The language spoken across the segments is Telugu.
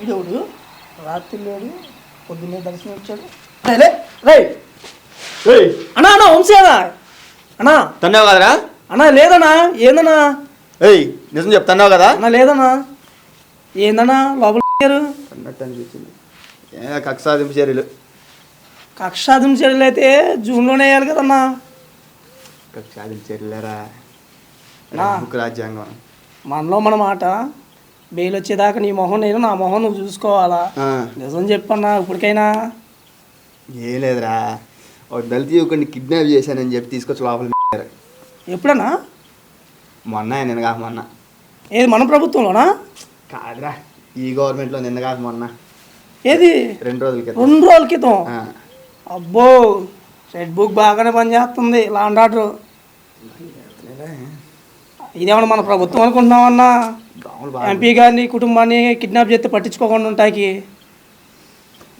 ఈడోడు రాత్రి లేడు పొద్దున్నే దర్శనం వచ్చాడు. రే అన్నా అన్నా వంశీనా అన్నా తన్నావు కదరా అన్నా? లేదన్నా. ఏందన్నా? నిజం చెప్తున్నావు కదా? అన్నా లేదన్నా. ఏందన్నా లోపల అన్నట్టు అనిపించింది. కక్షాదింపు చర్యలు. కక్షాదింపు చర్యలు అయితే జూన్లోనే వేయాలి కదన్నా. కక్షాదింపు చర్యలేరా రాజ్యాంగం. మనలో మన మాట బెయిల్ వచ్చేదాకా నీ మొహం నేను, నా మొహం నువ్వు చూసుకోవాలా. నిజం చెప్పన్నా ఇప్పటికైనా. ఏం లేదురా, ఒక దళిత యువకుడిని కిడ్నాప్ చేశానని చెప్పి తీసుకొచ్చి లోపల. ఎప్పుడన్నా? మొన్న నిన్న కాక మొన్న. ఏది మన ప్రభుత్వంలోనా? కాదురా, ఈ గవర్నమెంట్లో నిన్న కాక మొన్న. ఏది? 2 రోజుల క్రితం. 2 రోజుల క్రితం? అబ్బో, రెడ్ బుక్ బాగానే పనిచేస్తుంది. లాండ్ ఆర్డర్ ఇదేమన్నా మన ప్రభుత్వం అనుకుంటున్నామన్నా? ఎంపీ గారిని కుటుంబాన్ని కిడ్నాప్ చేస్తే పట్టించుకోకుండా ఉంటాకి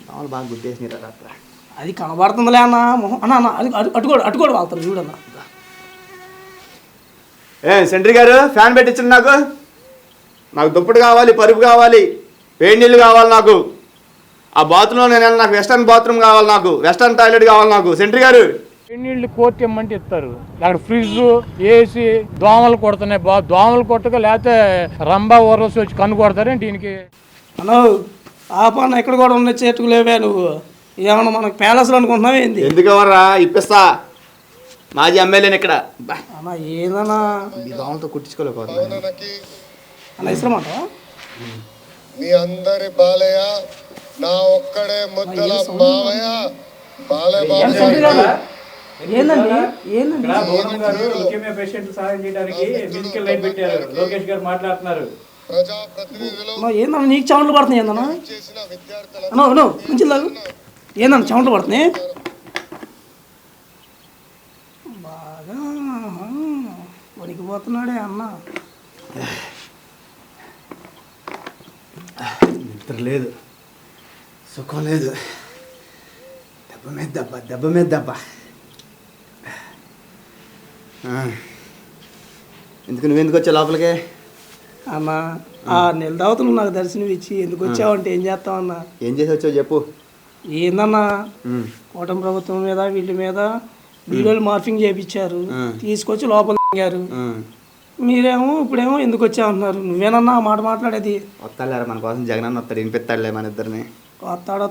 బాగా గుర్తేసినారు. అది కనబడుతుందిలే అన్న మొహం. అన్న అన్న అది అటుకోడు వాళ్తారు చూడన్న. సెంట్రీ గారు ఫ్యాన్ పెట్టించండి. నాకు దుప్పటి కావాలి, పరుపు కావాలి, వేడి నీళ్ళు కావాలి. నాకు ఆ బాత్రూంలో నేను నాకు వెస్టర్న్ బాత్రూమ్ కావాలి, నాకు వెస్టర్న్ టాయిలెట్ కావాలి. నాకు సెంట్రీ గారు నీళ్ళు కోర్టు ఇమ్మంటే ఇస్తారు. అక్కడ ఫ్రిడ్జ్, ఏసీ, దోమలు కొడుతున్నాయి. దోమలు కొట్టక లేకపోతే రంబా ఊరసి వచ్చి కన్ను కొడతారేంటి దీనికి? అను ఆ పని ఎక్కడ కూడా ఉన్న చేతుకు లేవే. నువ్వు ఏమన్నా మనకు ప్యాలెస్లో అనుకుంటున్నావు ఏంది? ఎందుకు ఎవర్రా ఇప్పిస్తా, మాజీ ఎమ్మెల్యేని ఇక్కడ. అన్న ఏదన్నా దోమలతో కుట్టించుకోలేకపోతున్నా అన్న ఇష్టమాట. మీ అందరి బాలయ్య, నా ఒక్కడే ముద్దల మావయ్య ఏందండి? ఏందండి? ఏందన్నా నీకు చెమటలు పడుతున్నాయి? ఏందన్నా అన్నో మంచి లాగు. ఏందన్నా చెమటలు పడుతున్నాయి బాగా? వణికిపోతున్నాడే అన్న. నిద్ర లేదు, సుఖం లేదు, దెబ్బ మీద దెబ్బ. నువ్వెందుకు వచ్చావు లోపలికి? అన్న 6 నెలల తర్వాత నువ్వు నాకు దర్శనం ఇచ్చి ఎందుకు వచ్చావంటే ఏం చేస్తావన్నా? ఏం చేసి వచ్చావు చెప్పు. ఏందన్నా, కూటమి ప్రభుత్వం మీద వీళ్ళ మీద వీడియోలు మార్ఫింగ్ చేయించారు, తీసుకొచ్చి లోపల దిగారు. మీరేమో ఇప్పుడేమో ఎందుకు వచ్చావంటున్నారు. నువ్వేనన్నా ఆ మాట మాట్లాడేది? వస్తాడు మన కోసం, జగన్ అన్న వస్తాడు, వినిపిస్తాడులే మన ఇద్దరిని. వస్తాడు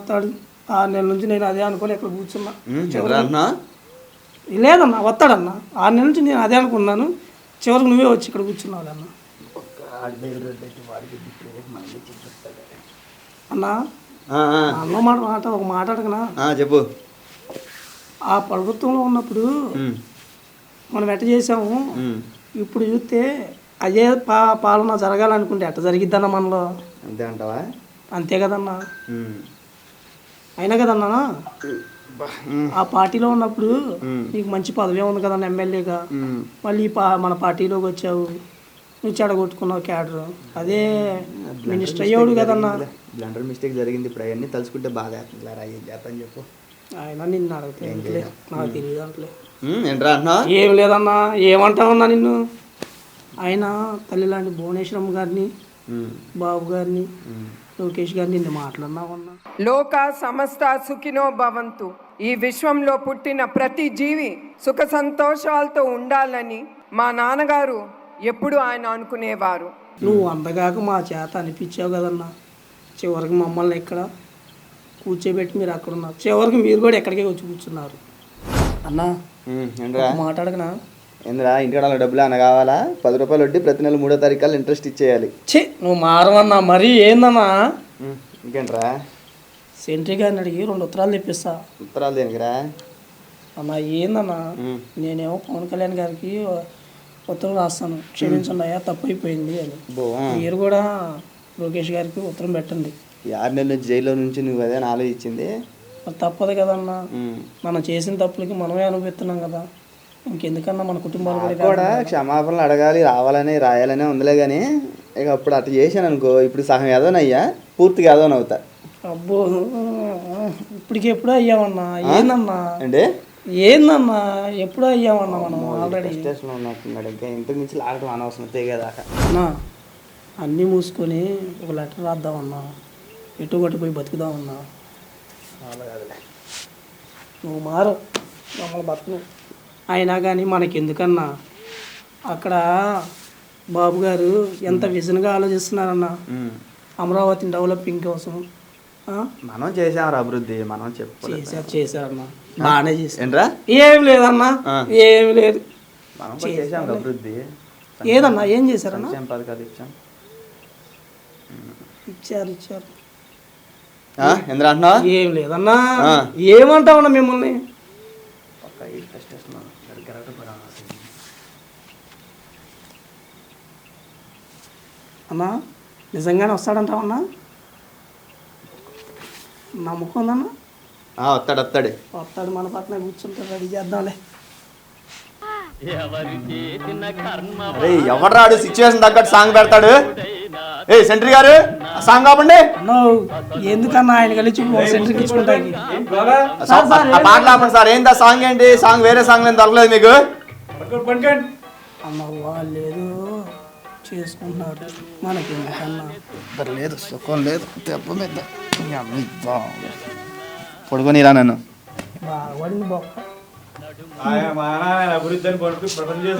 6 నెలల నుంచి నేను అదే అనుకోని ఇక్కడ కూర్చున్నా. లేదన్నా వస్తాడన్నా. 6 నెలల నుంచి నేను అదే అనుకున్నాను. చివరికి నువ్వే వచ్చి ఇక్కడ కూర్చున్నావు అన్న. అన్నా అన్న మాట ఒక మాట అడగనా? చెప్పు. ఆ ప్రభుత్వంలో ఉన్నప్పుడు మనం ఎట్ట చేసాము, ఇప్పుడు చూస్తే అదే పాలన జరగాలనుకుంటే ఎట్ట జరిగిద్దన్న మనలో? అంతే అంటావా? అంతే కదన్నా. అయినా కదన్నా ఆ పార్టీలో ఉన్నప్పుడు నీకు మంచి పదవి ఉంది కదన్నా, ఎమ్మెల్యేగా. మళ్ళీ మన పార్టీలోకి వచ్చావు, నువ్వు చెడగొట్టుకున్నావు క్యాడర్. అదే మినిస్టర్ అయ్యాడు కదన్నా. బ్లండర్ మిస్టేక్ జరిగింది. ఇప్పుడు అవన్నీ తలుచుకుంటే బాగా ఏం చేస్తాను చెప్పు. ఆయన నిన్ను అడిగితే నాకు తెలియదు అంటలే. ఏంట్రా అన్నా? ఏం లేదన్నా. ఏమంటావన్నా నిన్ను? ఆయన తల్లి లాంటి భువనేశ్వరం గారిని, బాబు గారిని, లోకేష్ గారిని నిన్ను మాట్లాడినావన్నా. లోక సమస్త సుఖినో భవంతు. ఈ విశ్వంలో పుట్టిన ప్రతి జీవి సుఖ సంతోషాలతో ఉండాలని మా నాన్నగారు ఎప్పుడు ఆయన అనుకునేవారు. నువ్వు అందగాక మా చేత అనిపించావు కదన్నా. చివరికి మమ్మల్ని ఇక్కడ కూర్చోబెట్టి మీరు అక్కడ ఉన్నారు. చివరికి మీరు కూడా ఎక్కడికే వచ్చి కూర్చున్నారు అన్నా. మాట్లాడకనా? ఏంద్రా ఇంటికాడ డబ్బులు అన్న కావాలా? 10 రూపాయలు వడ్డీ, ప్రతి నెల 3వ తారీఖు ఇంట్రెస్ట్ ఇచ్చేయాలి. నువ్వు మారవన్నా. మరీ ఏందన్నా? ఇంకేంట్రా? సెంట్రీ గారిని అడిగి 2 ఉత్తరాలు తెప్పిస్తా. ఉత్తరాలు దేనికిరా అన్నా? ఏందన్నా, నేనేమో పవన్ కళ్యాణ్ గారికి ఉత్తరం రాస్తాను, క్షమించండి అయ్యా తప్పు అయిపోయింది అని. మీరు కూడా లోకేష్ గారికి ఉత్తరం పెట్టండి. 6 నెలల నుంచి జైల్లో నుంచి నువ్వు అదే ఆలోచించింది. మరి తప్పదు కదన్నా. మనం చేసిన తప్పులకి మనమే అనుభవిస్తున్నాం కదా. ఇంకెందుకన్నా మన కుటుంబాలు కూడా క్షమాపణలు అడగాలి, రావాలని రాయాలనే ఉందిలే. కానీ ఇక అప్పుడు అట్లా చేశాను అనుకో, ఇప్పుడు సగం ఏదోనయ్యా, పూర్తిగా ఏదోని అవుతా. అబ్బో, ఇప్పటికి ఎప్పుడో అయ్యామన్నా. ఏందన్నా అంటే ఏందన్నా, ఎప్పుడో అయ్యామన్నా మనం ఆల్రెడీ. స్టేషన్లో ఉన్నట్టున్నాడు, ఇంకా ఇంటికి నుంచి లాగటం అనవసరం తెగేదాకా. అన్నీ మూసుకొని ఒక లెటర్ రాద్దామన్నా. ఎటు కొట్టి పోయి బతుకుదామన్నా. నువ్వు మారు మమ్మల్ని బతుకు. అయినా కానీ మనకెందుకన్నా, అక్కడ బాబు గారు ఎంత విజన్గా ఆలోచిస్తున్నారన్న అమరావతిని డెవలపింగ్ కోసం. మనం చేసాం అభివృద్ధి, మనం చేశారన్నా, బాగానే చేశారు. ఏంట్రా ఏం లేదన్నా, ఏం లేదు. మనం చేసాం అభివృద్ధి. ఏదన్నా ఏం చేశారన్నా? పథకాలు ఇచ్చాం. ఇచ్చారు. ఎందుకు అంటున్నావు? ఏం లేదన్నా. ఏమంటావన్నా మిమ్మల్ని? అన్నా నిజంగానే వస్తాడంటావన్నా? నమ్మకం ఉందన్నా? వస్తాడు. మన పక్కన కూర్చుంటాడు, రెడీ చేద్దాంలే. ఎవడు రాడు సిచ్యువేషన్ తగ్గట్టు సాంగ్ పెడతాడు. ఏ సెంట్రీ గారు సాంగ్ కాపండి. ఎందుకన్నా ఆయన కలిసి సెంట్రీకి ఇచ్చుకుంటాకి పాటలు ఆపండి సార్. ఏంటి ఆ సాంగ్? ఏంటి సాంగ్? వేరే సాంగ్ నేను దొరకలేదు మీకు. అన్న వాళ్ళు ఏదో చేసుకుంటున్నారు, మనకి ఎందుకన్నా? లేదు సుఖం లేదు. దెబ్బ మీద పడుకోనిరా నన్ను. బాగుంది బొక్క. అభివృద్ధి అని ప్రపంచం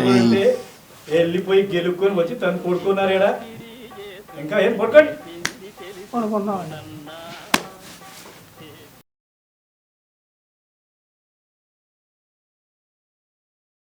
వెళ్ళిపోయి గెలుక్కొని వచ్చి తను కొడుకున్నారు. ఇంకా ఏం పడుకోండి పడుకున్నామండి.